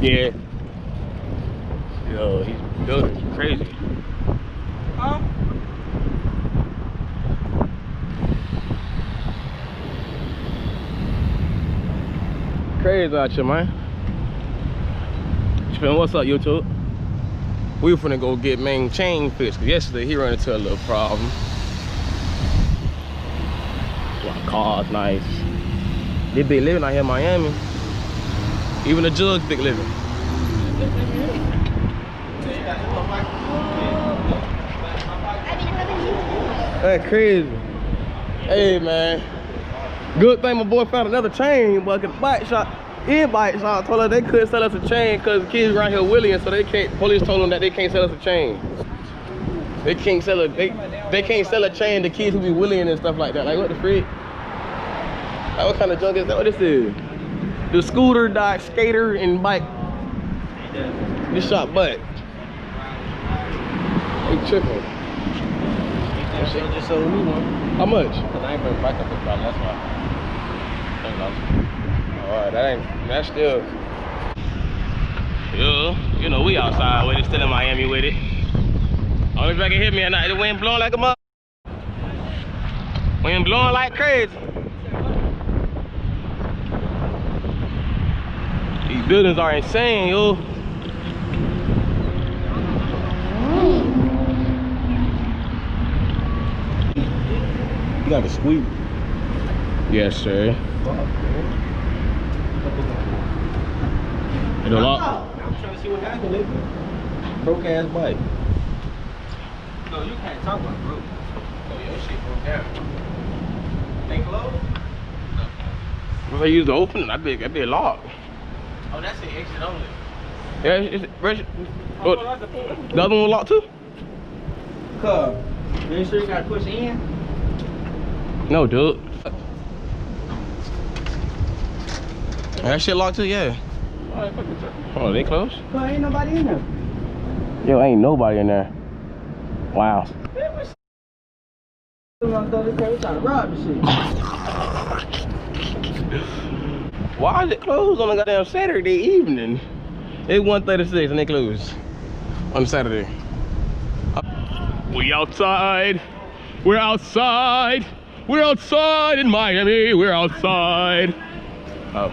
Yeah. Yo, he's building crazy. Huh? Crazy out here, man. What's up, YouTube? We were finna go get main chain fixed, cause yesterday he ran into a little problem. Wow, car's nice. They big living out here in Miami. Even the Jugs big living. That's crazy. Hey man. Good thing my boy found another chain, but at the bike shop, bike shop told us they couldn't sell us a chain because the kids around here willing, so they can't. Police told them that they can't sell us a chain. They can't sell a they can't sell a chain to kids who be willing and stuff like that. Like what the freak? Like what kind of junk is that? What this is? The scooter, dot, skater, and bike. This shop butt. They tripping. They just sold me one. How much? Cause I ain't been back up this problem, that's why. Alright, that's still. Yeah, you know we outside with it, still in Miami with it. Only if I can hit me at night, the wind blowing like a mother. Wind blowing like crazy. These buildings are insane, yo. You got to squeeze. Yes, sir. And a lot. I'm trying to see what happened, nigga. Broke ass bike. No, you can't talk about broke. Oh, your shit broke down. They closed? If I use the opening, that'd be a lock. Oh, that's an exit only. Yeah, the other one locked too? Cuz, you ain't sure you gotta push in? No, dude. That shit locked too, yeah. Oh, they closed? Cuz, ain't nobody in there. Yo, ain't nobody in there. Wow. We trying to rob this shit. Why is it closed on a goddamn Saturday evening? It's 1:36 and they close on Saturday. We outside. We're outside. We're outside in Miami. We're outside. Oh.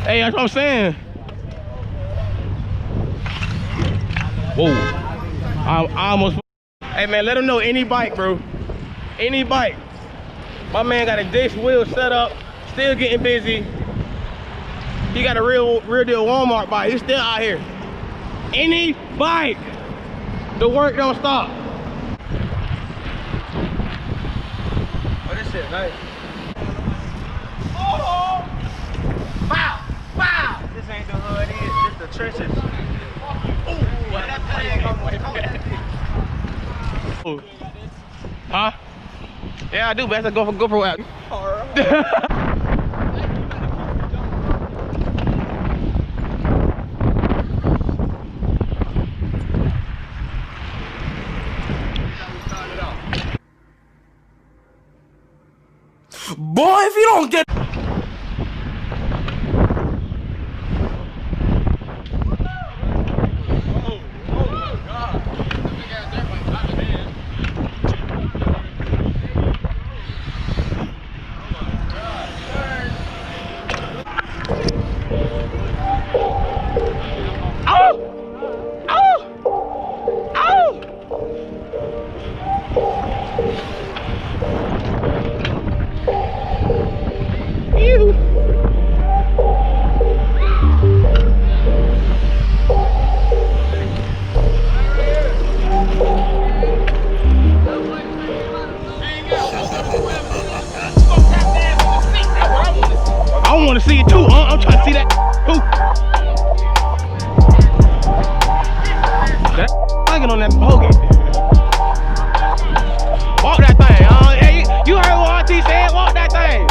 Hey, that's what I'm saying. Whoa. I almost. Hey man, let them know any bike, bro. Any bike. My man got a disc wheel set up, still getting busy. He got a real deal Walmart bike. He's still out here. Any bike, the work don't stop. Oh, this shit nice. Oh! Wow! Wow! This ain't the hood, this the trenches. Huh? Yeah, I do, but I go for GoPro app. Boy, if you don't get I want to see it too. I'm trying to see that. Who? That fucking on that Hogan. Walk that thing. Hey, you heard what RT said? Walk that thing.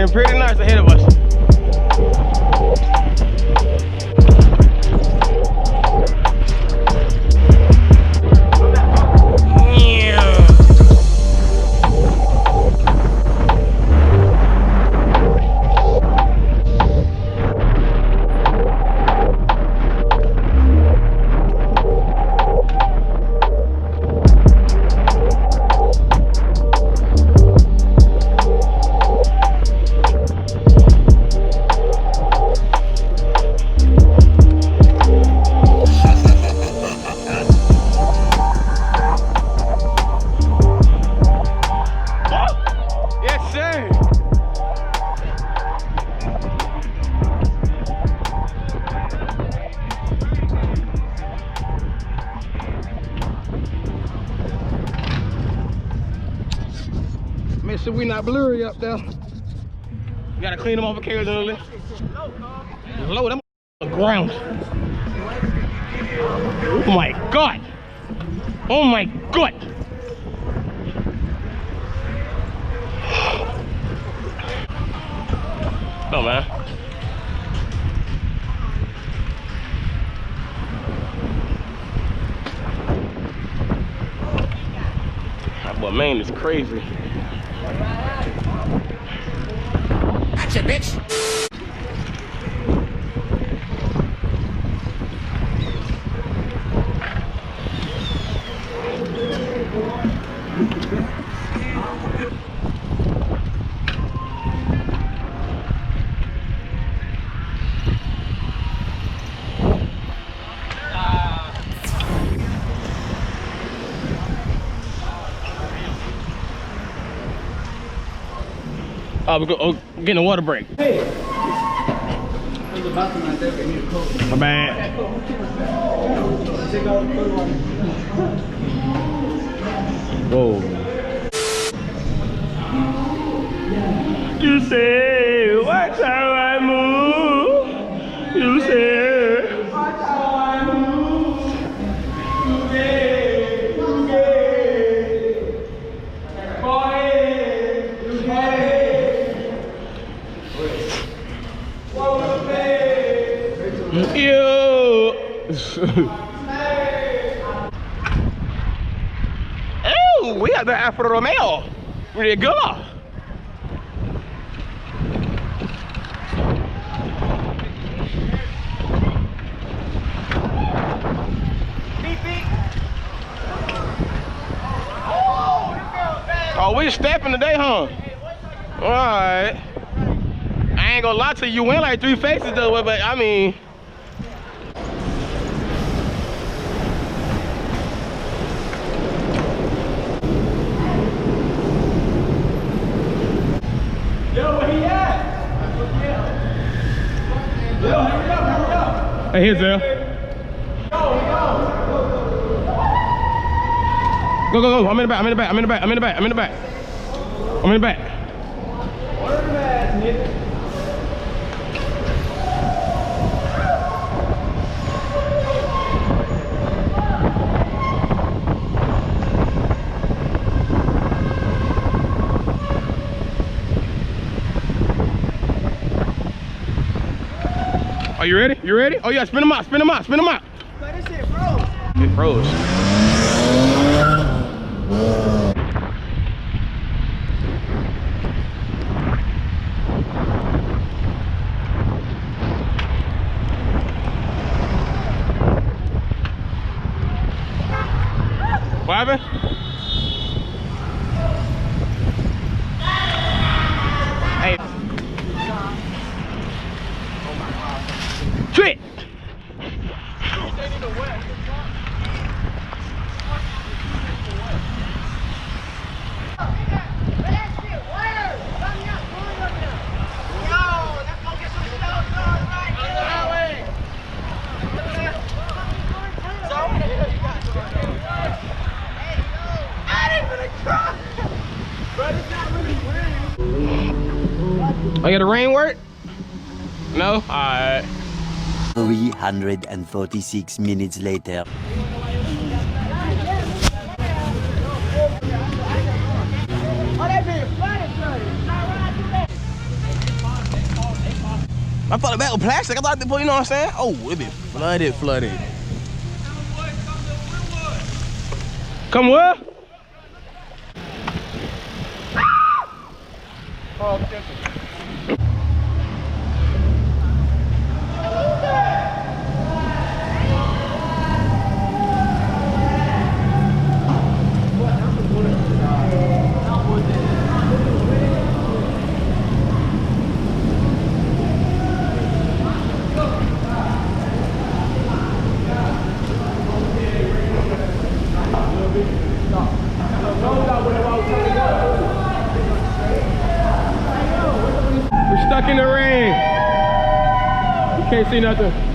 looking pretty nice ahead of us. Make sure we not blurry up there. You gotta clean them off occasionally. Low them on the ground. Oh my God. Oh my God. Oh man. That boy Maine is crazy. That's it, bitch. We're getting a water break. Hey. My bad. Whoa. You say, watch how I move. You say, watch how I move. You gay, you gay. Boy, you gay. Whoa, baby. You. Oh, we have the Alfa Romeo. Really good. Oh, we stepping today, huh? Alright. I ain't gonna lie to you, you went like 3 faces though, but I mean. Yo, where he at? Yo, hurry up, hurry up. Hey, here's Zell. Go, go, go. I'm in the back, I'm in the back, I'm in the back, I'm in the back, I'm in the back. I'm in the back. Order the back, nigga. Are you ready? You ready? Oh yeah, spin them out, spin them out, spin them out. But this shit froze. It froze. What happened? Hey. Trick. Oh yeah, the rain work? No? Alright. 346 minutes later. I thought the bag was plastic. I thought they put, you know what I'm saying? Oh, it be flooded. Come where? We're stuck in the rain. You can't see nothing.